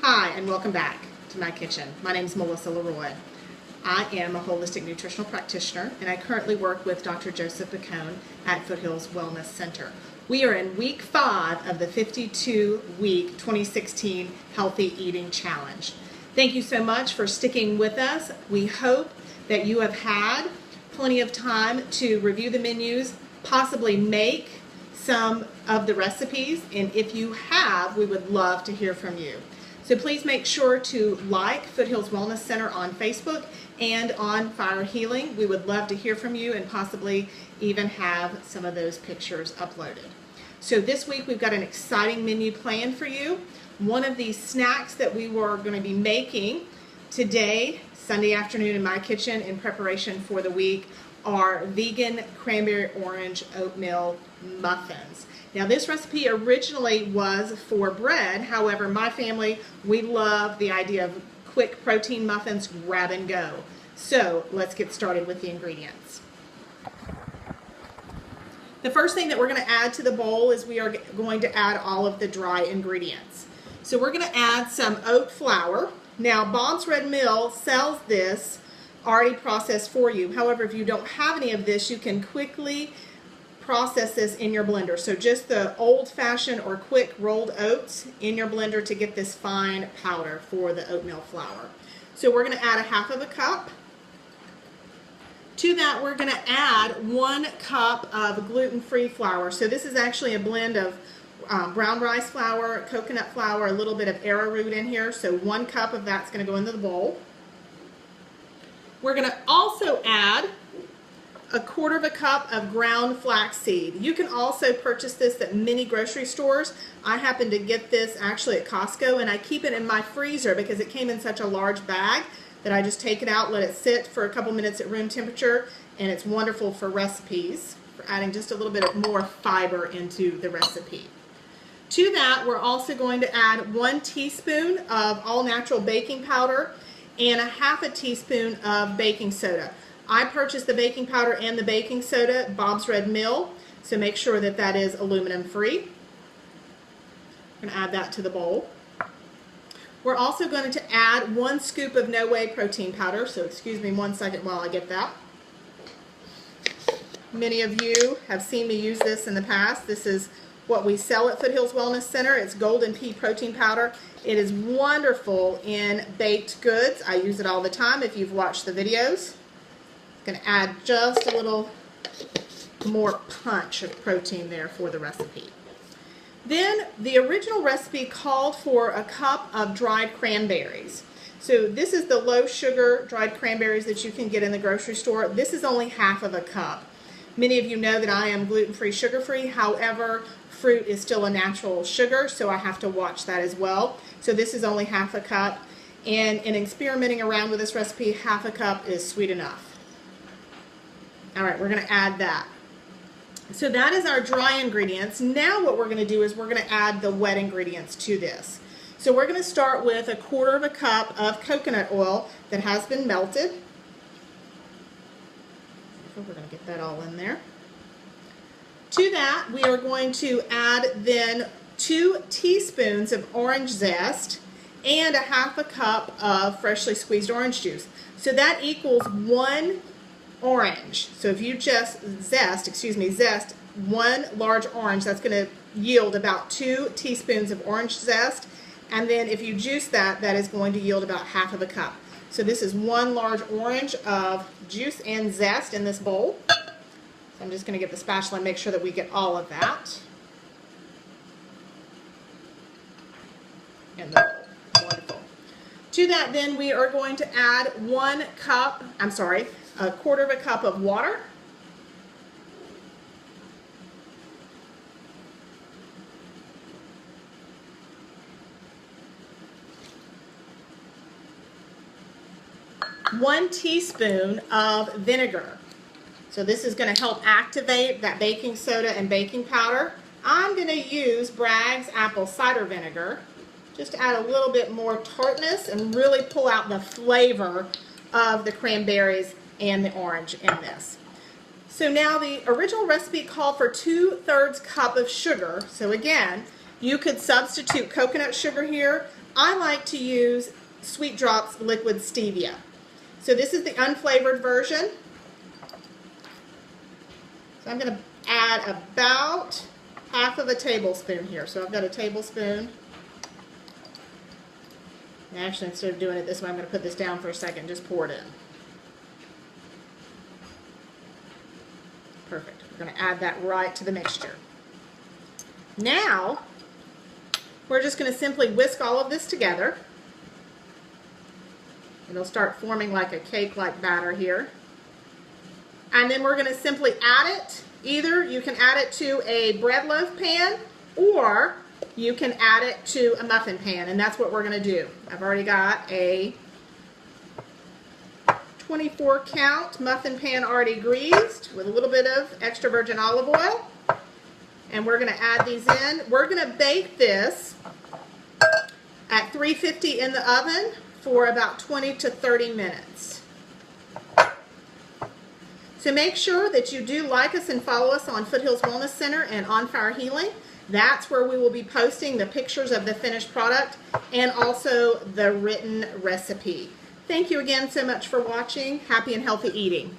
Hi, and welcome back to my kitchen. My name is Melissa Leroy. I am a holistic nutritional practitioner, and I currently work with Dr. Joseph Bacone at Foothills Wellness Center. We are in week 5 of the 52-week 2016 Healthy Eating Challenge. Thank you so much for sticking with us. We hope that you have had plenty of time to review the menus, possibly make some of the recipes, and if you have, we would love to hear from you. So please make sure to like Foothills Wellness Center on Facebook and on Fire Healing. We would love to hear from you and possibly even have some of those pictures uploaded. So this week we've got an exciting menu planned for you. One of these snacks that we were going to be making today, Sunday afternoon in my kitchen in preparation for the week, are vegan cranberry orange oatmeal muffins. Now this recipe originally was for bread. However, my family, we love the idea of quick protein muffins, grab and go. So let's get started with the ingredients. The first thing that we're going to add to the bowl is we are going to add all of the dry ingredients. So we're going to add some oat flour. Now Bob's Red Mill sells this already processed for you. However, if you don't have any of this, you can quickly process this in your blender. So just the old-fashioned or quick rolled oats in your blender to get this fine powder for the oatmeal flour. So we're going to add 1/2 cup. To that, we're going to add 1 cup of gluten-free flour. So this is actually a blend of brown rice flour, coconut flour, a little bit of arrowroot in here. So 1 cup of that's going to go into the bowl. We're going to also add 1/4 cup of ground flaxseed. You can also purchase this at many grocery stores. I happen to get this actually at Costco, and I keep it in my freezer because it came in such a large bag that I just take it out, let it sit for a couple minutes at room temperature, and it's wonderful for recipes, for adding just a little bit more fiber into the recipe. To that, we're also going to add 1 teaspoon of all-natural baking powder and 1/2 teaspoon of baking soda. I purchased the baking powder and the baking soda at Bob's Red Mill, so make sure that that is aluminum free. I'm going to add that to the bowl. We're also going to add 1 scoop of No Whey protein powder, so excuse me 1 second while I get that. Many of you have seen me use this in the past. This is what we sell at Foothills Wellness Center. It's golden pea protein powder. It is wonderful in baked goods. I use it all the time if you've watched the videos. Going to add just a little more punch of protein there for the recipe. Then the original recipe called for 1 cup of dried cranberries. So this is the low sugar dried cranberries that you can get in the grocery store. This is only 1/2 cup. Many of you know that I am gluten-free, sugar-free. However, fruit is still a natural sugar, so I have to watch that as well. So this is only 1/2 cup. And in experimenting around with this recipe, 1/2 cup is sweet enough. All right, we're going to add that. So that is our dry ingredients. Now what we're going to do is we're going to add the wet ingredients to this. So we're going to start with 1/4 cup of coconut oil that has been melted. We're going to get that all in there. To that, we are going to add then 2 teaspoons of orange zest and 1/2 cup of freshly squeezed orange juice. So that equals 1 orange. So if you just zest 1 large orange, that's going to yield about 2 teaspoons of orange zest. And then if you juice that, that is going to yield about 1/2 cup. So this is 1 large orange of juice and zest in this bowl. So I'm just going to get the spatula and make sure that we get all of that in the bowl. Wonderful. To that then we are going to add 1/4 cup of water. One teaspoon of vinegar. So this is going to help activate that baking soda and baking powder. I'm going to use Bragg's apple cider vinegar just to add a little bit more tartness and really pull out the flavor of the cranberries and the orange in this. So now the original recipe called for 2/3 cup of sugar. So again, you could substitute coconut sugar here, I like to use Sweet Drops Liquid Stevia. So this is the unflavored version. So I'm going to add about half of a tablespoon here. So I've got a tablespoon. And actually, instead of doing it this way, I'm going to put this down for a second. Just pour it in. Perfect. We're going to add that right to the mixture. Now, we're just going to simply whisk all of this together. It'll start forming like a cake-like batter here. And then we're going to simply add it. Either you can add it to a bread loaf pan, or you can add it to a muffin pan, and that's what we're going to do. I've already got a 24 count muffin pan already greased with a little bit of extra virgin olive oil. And we're going to add these in. We're going to bake this at 350 in the oven for about 20 to 30 minutes. So make sure that you do like us and follow us on Foothills Wellness Center and On Fire Healing. That's where we will be posting the pictures of the finished product and also the written recipe. Thank you again so much for watching. Happy and healthy eating.